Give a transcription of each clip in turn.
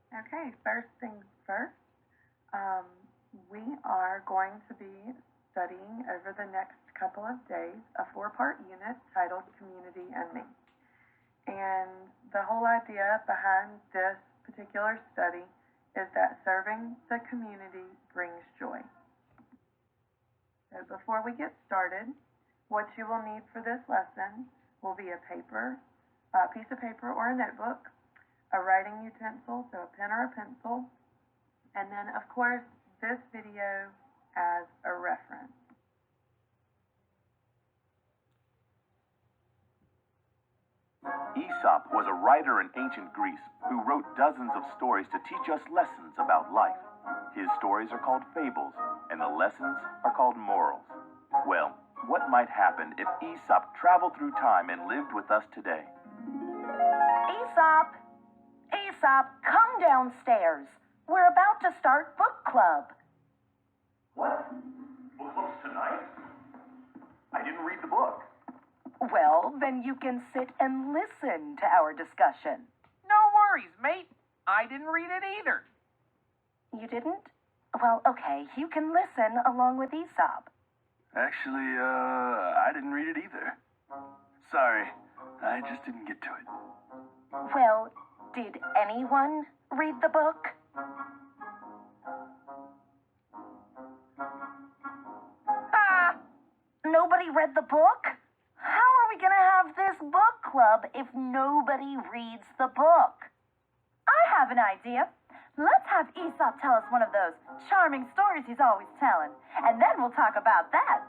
Okay, first things first, um, we are going to be studying over the next couple of days a four-part unit titled Community and Me. And the whole idea behind this particular study is that serving the community brings joy. So before we get started, what you will need for this lesson will be a piece of paper or a notebook, a writing utensil, so a pen or a pencil, and then of course this video as a reference. Aesop was a writer in ancient Greece who wrote dozens of stories to teach us lessons about life. His stories are called fables, and the lessons are called morals. Well, what might happen if Aesop traveled through time and lived with us today? Aesop! Aesop, come downstairs. We're about to start book club. What? Book club's tonight? I didn't read the book. Well, then you can sit and listen to our discussion. No worries, mate. I didn't read it either. You didn't? Well, okay, you can listen along with Aesop. Actually, I didn't read it either. Sorry, I just didn't get to it. Well, did anyone read the book? Ha! Nobody read the book? How are we going to have this book club if nobody reads the book? I have an idea. Let's have Aesop tell us one of those charming stories he's always telling, and then we'll talk about that.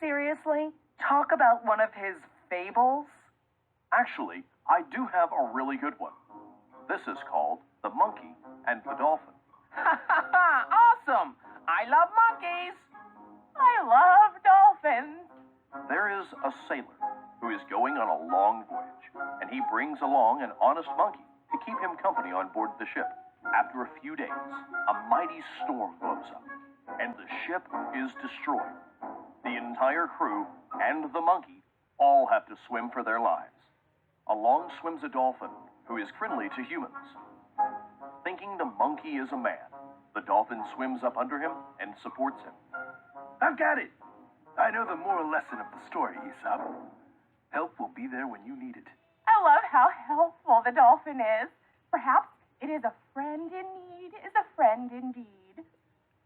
Seriously? Talk about one of his fables? Actually, I do have a really good one. This is called The Monkey and the Dolphin. Ha ha ha! Awesome! I love monkeys! I love dolphins. There is a sailor who is going on a long voyage, and he brings along an honest monkey to keep him company on board the ship. After a few days, a mighty storm blows up, and the ship is destroyed. The entire crew and the monkey all have to swim for their lives. Along swims a dolphin who is friendly to humans. Thinking the monkey is a man, the dolphin swims up under him and supports him. I've got it. I know the moral lesson of the story, Aesop. Help will be there when you need it. I love how helpful the dolphin is. Perhaps it is a friend in need is a friend indeed.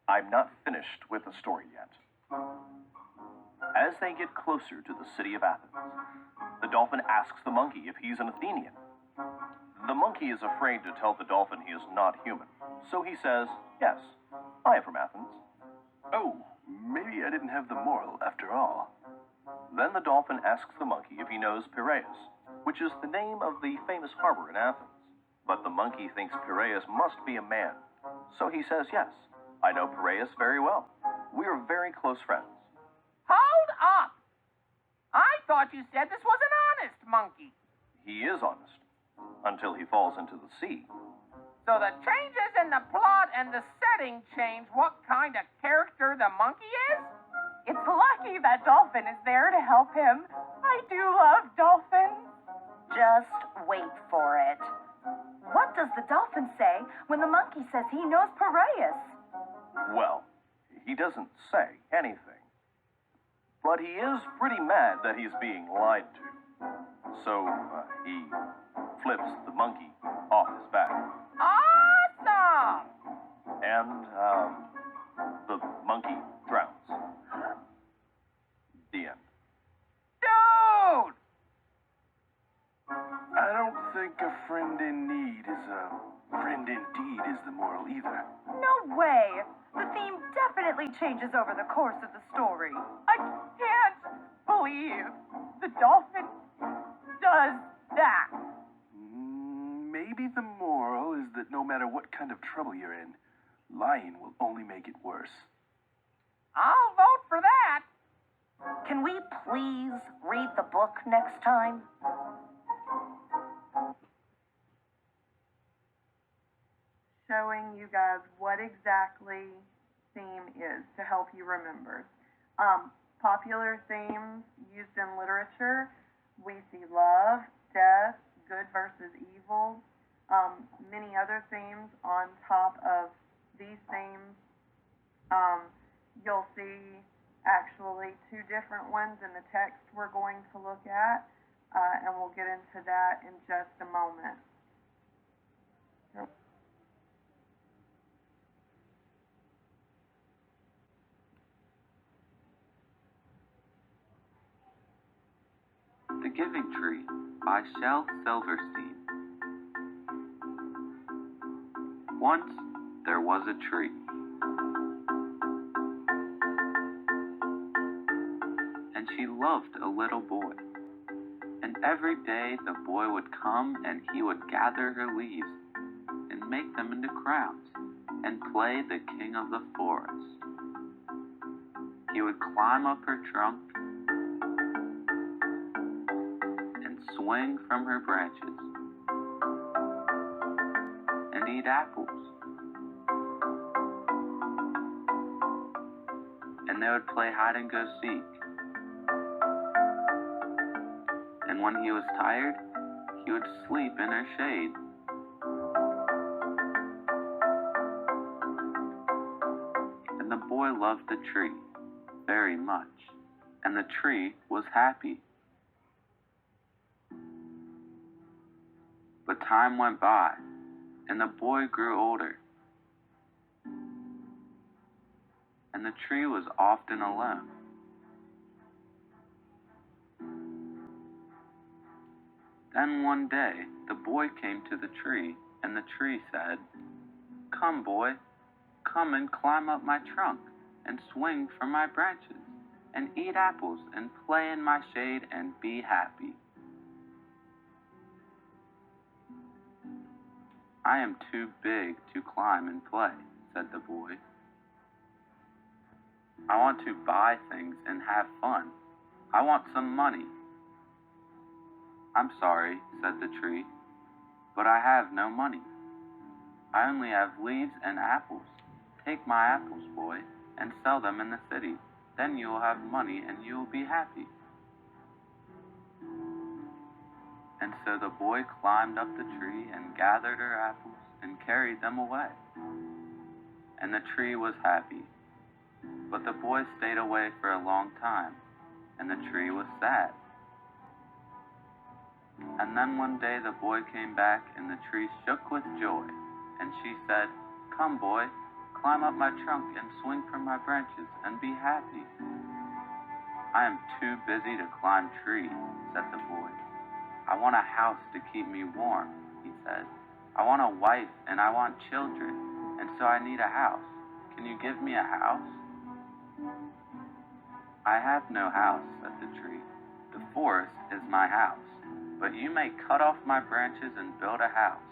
I'm not finished with the story yet. As they get closer to the city of Athens, the dolphin asks the monkey if he's an Athenian. The monkey is afraid to tell the dolphin he is not human, so he says, "Yes, I am from Athens." Oh, maybe I didn't have the moral after all. Then the dolphin asks the monkey if he knows Piraeus, which is the name of the famous harbor in Athens. But the monkey thinks Piraeus must be a man, so he says, "Yes, I know Piraeus very well. We are very close friends." Hold up! I thought you said this was an honest monkey. He is honest, until he falls into the sea. So the changes in the plot and the setting change what kind of character the monkey is? It's lucky that dolphin is there to help him. I do love dolphins. Just wait for it. What does the dolphin say when the monkey says he knows Piraeus? Well, he doesn't say anything. But he is pretty mad that he's being lied to. So he flips the monkey off his back. Awesome! And the monkey drowns. The end. Dude! I don't think a friend in need is a friend indeed is the moral either. No way. The theme definitely changes over the course of the story. I can't believe the dolphin does that. Maybe the moral is that no matter what kind of trouble you're in, lying will only make it worse. I'll vote for that. Can we please read the book next time? Showing you guys what exactly theme is to help you remember. Popular themes used in literature, we see love, death, good versus evil, many other themes on top of these themes. You'll see actually two different ones in the text we're going to look at, and we'll get into that in just a moment. The Giving Tree by Shel Silverstein. Once there was a tree. And she loved a little boy. And every day the boy would come and he would gather her leaves and make them into crowns and play the king of the forest. He would climb up her trunk and swing from her branches and eat apples. And they would play hide and go seek. And when he was tired, he would sleep in her shade. And the boy loved the tree very much, and the tree was happy. But time went by, and the boy grew older, and the tree was often alone. Then one day, the boy came to the tree, and the tree said, "Come, boy, come and climb up my trunk, and swing from my branches, and eat apples, and play in my shade, and be happy." "I am too big to climb and play," said the boy. "I want to buy things and have fun. I want some money." "I'm sorry," said the tree, "but I have no money. I only have leaves and apples. Take my apples, boy, and sell them in the city. Then you will have money and you will be happy." And so the boy climbed up the tree and gathered her apples and carried them away. And the tree was happy. But the boy stayed away for a long time, and the tree was sad. And then one day the boy came back, and the tree shook with joy. And she said, "Come, boy, climb up my trunk and swing from my branches and be happy." "I am too busy to climb trees," said the boy. "I want a house to keep me warm," he said. "I want a wife and I want children, and so I need a house. Can you give me a house?" "I have no house," said the tree. "The forest is my house. But you may cut off my branches and build a house.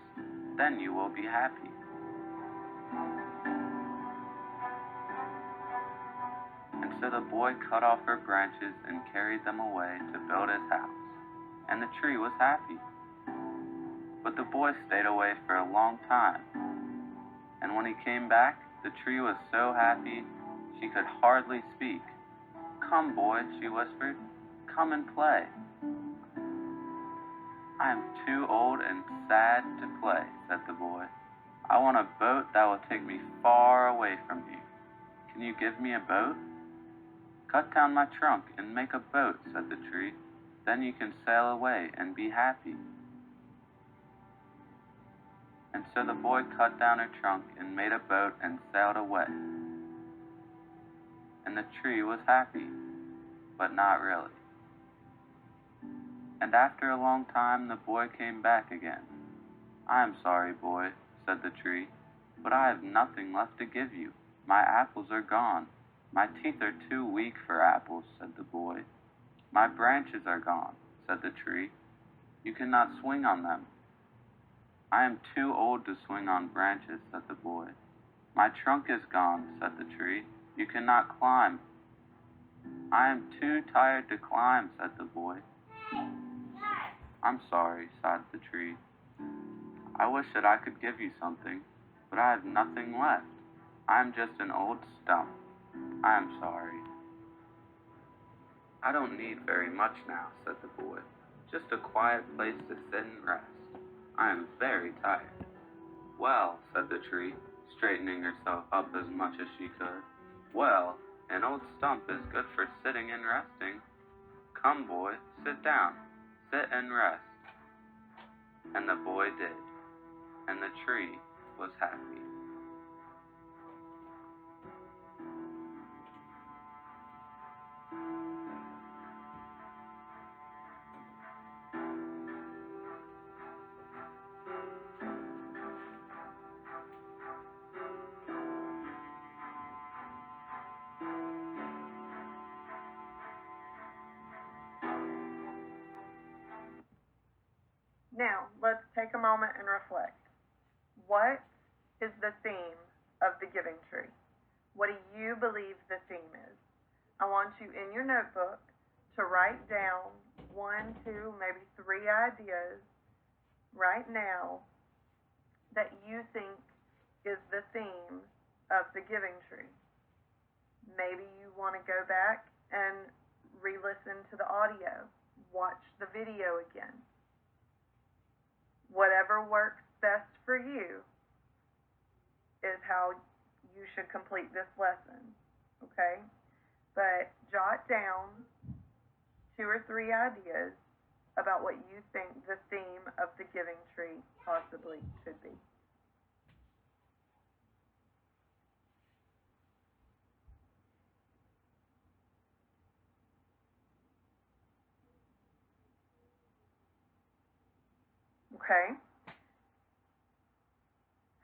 Then you will be happy." And so the boy cut off her branches and carried them away to build his house. And the tree was happy. But the boy stayed away for a long time. And when he came back, the tree was so happy she could hardly speak. "Come, boy," she whispered. "Come and play." "I am too old and sad to play," said the boy. "I want a boat that will take me far away from you. Can you give me a boat?" "Cut down my trunk and make a boat," said the tree. "Then you can sail away and be happy." And so the boy cut down her trunk and made a boat and sailed away. And the tree was happy, but not really. And after a long time, the boy came back again. "I am sorry, boy," said the tree, "but I have nothing left to give you. My apples are gone. My teeth are too weak for apples," said the boy. "My branches are gone," said the tree. "You cannot swing on them." "I am too old to swing on branches," said the boy. "My trunk is gone," said the tree. "You cannot climb." "I am too tired to climb," said the boy. "I'm sorry," sighed the tree. "I wish that I could give you something, but I have nothing left. I am just an old stump. I am sorry." "I don't need very much now," said the boy. "Just a quiet place to sit and rest. I am very tired. Well, said the tree, straightening herself up as much as she could. Well, an old stump is good for sitting and resting. Come, boy, sit down. Sit and rest. And the boy did, and the tree was happy. Now, let's take a moment and reflect. What is the theme of the Giving Tree? What do you believe the theme is? I want you in your notebook to write down 1, 2, maybe 3 ideas right now that you think is the theme of the Giving Tree. Maybe you want to go back and re-listen to the audio, watch the video again. Whatever works best for you is how you should complete this lesson, okay? But jot down 2 or 3 ideas about what you think the theme of the Giving Tree possibly could be. Okay?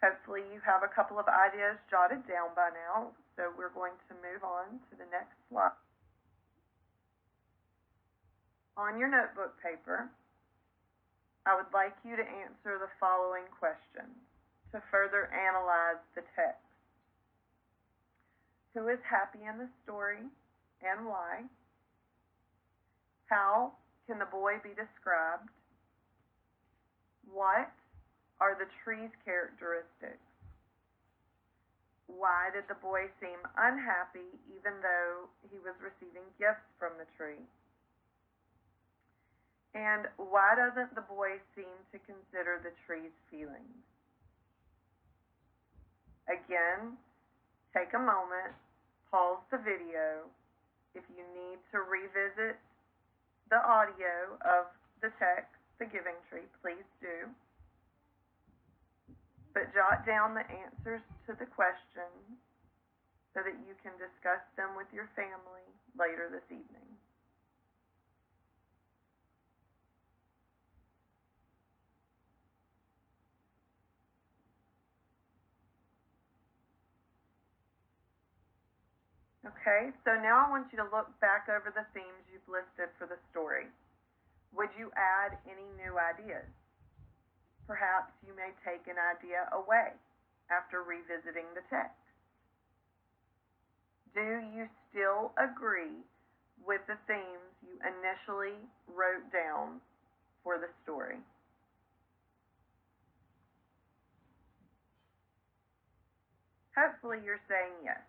Hopefully you have a couple of ideas jotted down by now, so we're going to move on to the next slide. On your notebook paper, I would like you to answer the following questions to further analyze the text. Who is happy in the story and why? How can the boy be described? What are the tree's characteristics? Why did the boy seem unhappy even though he was receiving gifts from the tree? And why doesn't the boy seem to consider the tree's feelings? Again, take a moment, pause the video. If you need to revisit the audio of the text, the Giving Tree, please do. But jot down the answers to the questions so that you can discuss them with your family later this evening. Okay, so now I want you to look back over the themes you've listed for the story. Would you add any new ideas? Perhaps you may take an idea away after revisiting the text. Do you still agree with the themes you initially wrote down for the story? Hopefully you're saying yes,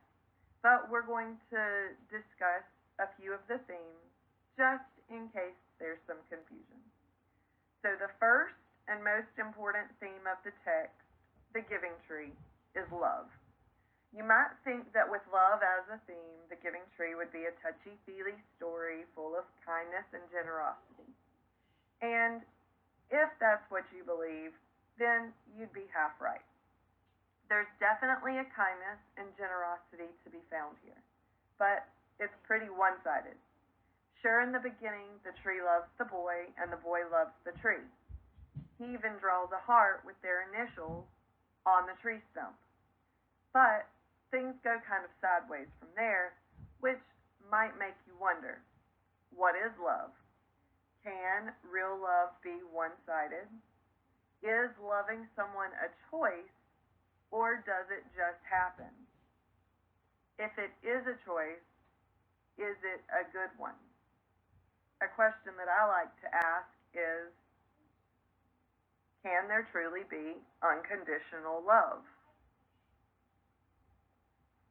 but we're going to discuss a few of the themes just in case there's some confusion. So the first and most important theme of the text, the Giving Tree, is love. You might think that with love as a theme, the Giving Tree would be a touchy-feely story full of kindness and generosity. And if that's what you believe, then you'd be half right. There's definitely a kindness and generosity to be found here, but it's pretty one-sided. Sure, in the beginning, the tree loves the boy, and the boy loves the tree. He even draws a heart with their initials on the tree stump. But things go kind of sideways from there, which might make you wonder, what is love? Can real love be one-sided? Is loving someone a choice, or does it just happen? If it is a choice, is it a good one? A question that I like to ask is, can there truly be unconditional love?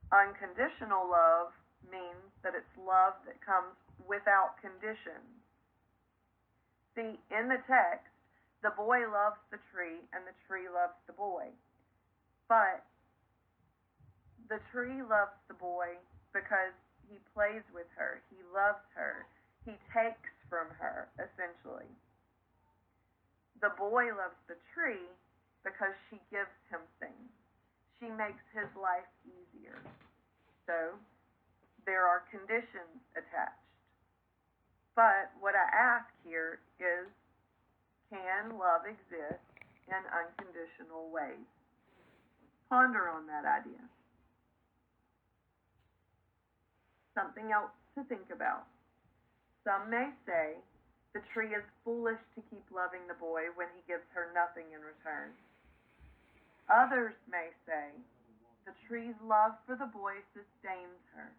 Unconditional love means that it's love that comes without conditions. See, in the text, The boy loves the tree, and the tree loves the boy. But the tree loves the boy because he plays with her, he loves her, he takes from her, essentially. The boy loves the tree because she gives him things. She makes his life easier. So, there are conditions attached. But what I ask here is, can love exist in unconditional ways? Ponder on that idea. Something else to think about. Some may say the tree is foolish to keep loving the boy when he gives her nothing in return. Others may say the tree's love for the boy sustains her.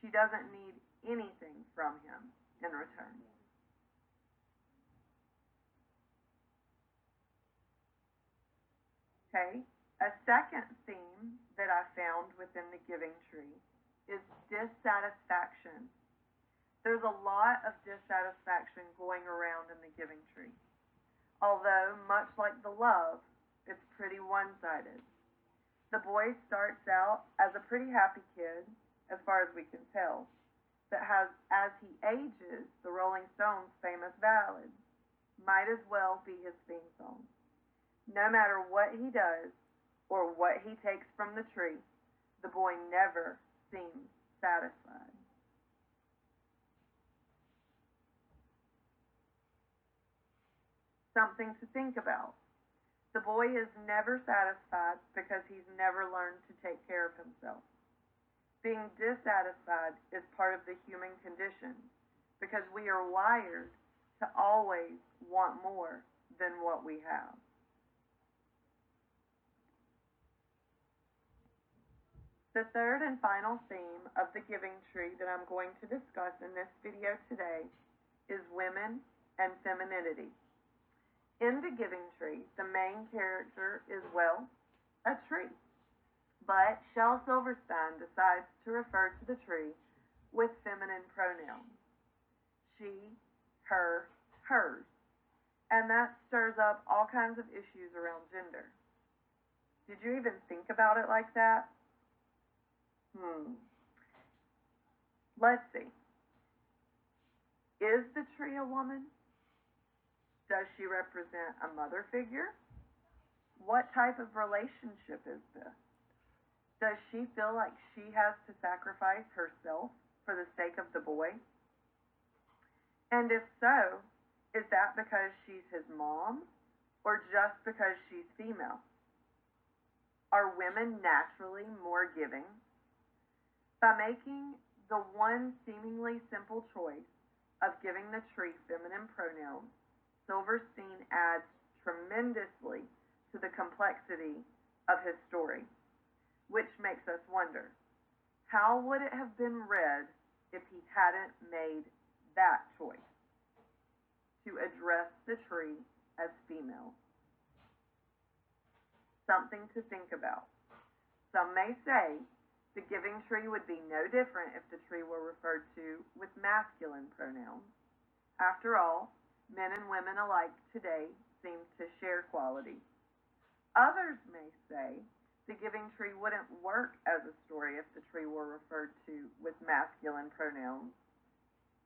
She doesn't need anything from him in return. Okay, a second theme that I found within the giving tree is dissatisfaction. There's a lot of dissatisfaction going around in the giving tree. Although, much like the love, it's pretty one-sided. The boy starts out as a pretty happy kid, as far as we can tell, but as he ages, the Rolling Stones' famous ballad might as well be his theme song. No matter what he does or what he takes from the tree, the boy never seems satisfied. Something to think about. The boy is never satisfied because he's never learned to take care of himself. Being dissatisfied is part of the human condition because we are wired to always want more than what we have. The third and final theme of the giving tree that I'm going to discuss in this video today is women and femininity. In the giving tree, the main character is, well, a tree. But Shel Silverstein decides to refer to the tree with feminine pronouns. She, her, hers. And that stirs up all kinds of issues around gender. Did you even think about it like that? Let's see. Is the tree a woman? Does she represent a mother figure? What type of relationship is this? Does she feel like she has to sacrifice herself for the sake of the boy? And if so, is that because she's his mom or just because she's female? Are women naturally more giving? By making the one seemingly simple choice of giving the tree feminine pronouns, Silverstein adds tremendously to the complexity of his story, which makes us wonder, how would it have been read if he hadn't made that choice to address the tree as female? Something to think about. Some may say the giving tree would be no different if the tree were referred to with masculine pronouns. After all, men and women alike today seem to share qualities. Others may say the giving tree wouldn't work as a story if the tree were referred to with masculine pronouns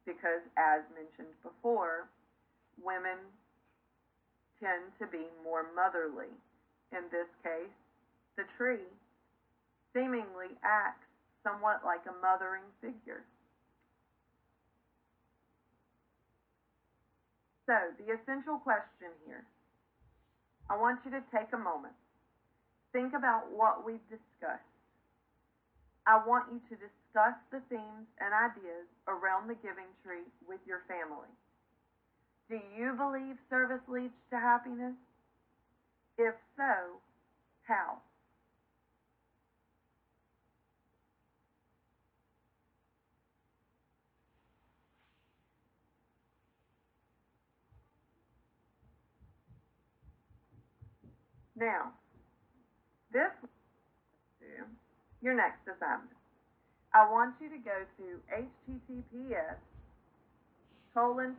because, as mentioned before, women tend to be more motherly. In this case, the tree seemingly acts somewhat like a mothering figure. So, the essential question here, I want you to take a moment. Think about what we've discussed. I want you to discuss the themes and ideas around the giving tree with your family. Do you believe service leads to happiness? If so, how? Now, this is your next assignment. I want you to go to https:// www.20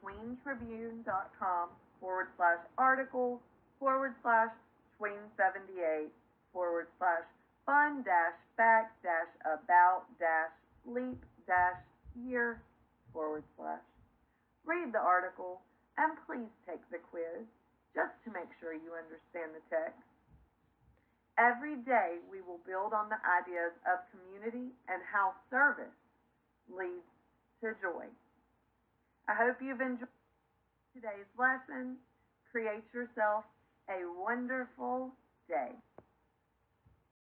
queens.com/articles/tween78/fact/about-leap-year/. Read the article and please take the quiz just to make sure you understand the text. Every day we will build on the ideas of community and how service leads to joy. I hope you've enjoyed today's lesson. Create yourself a wonderful day.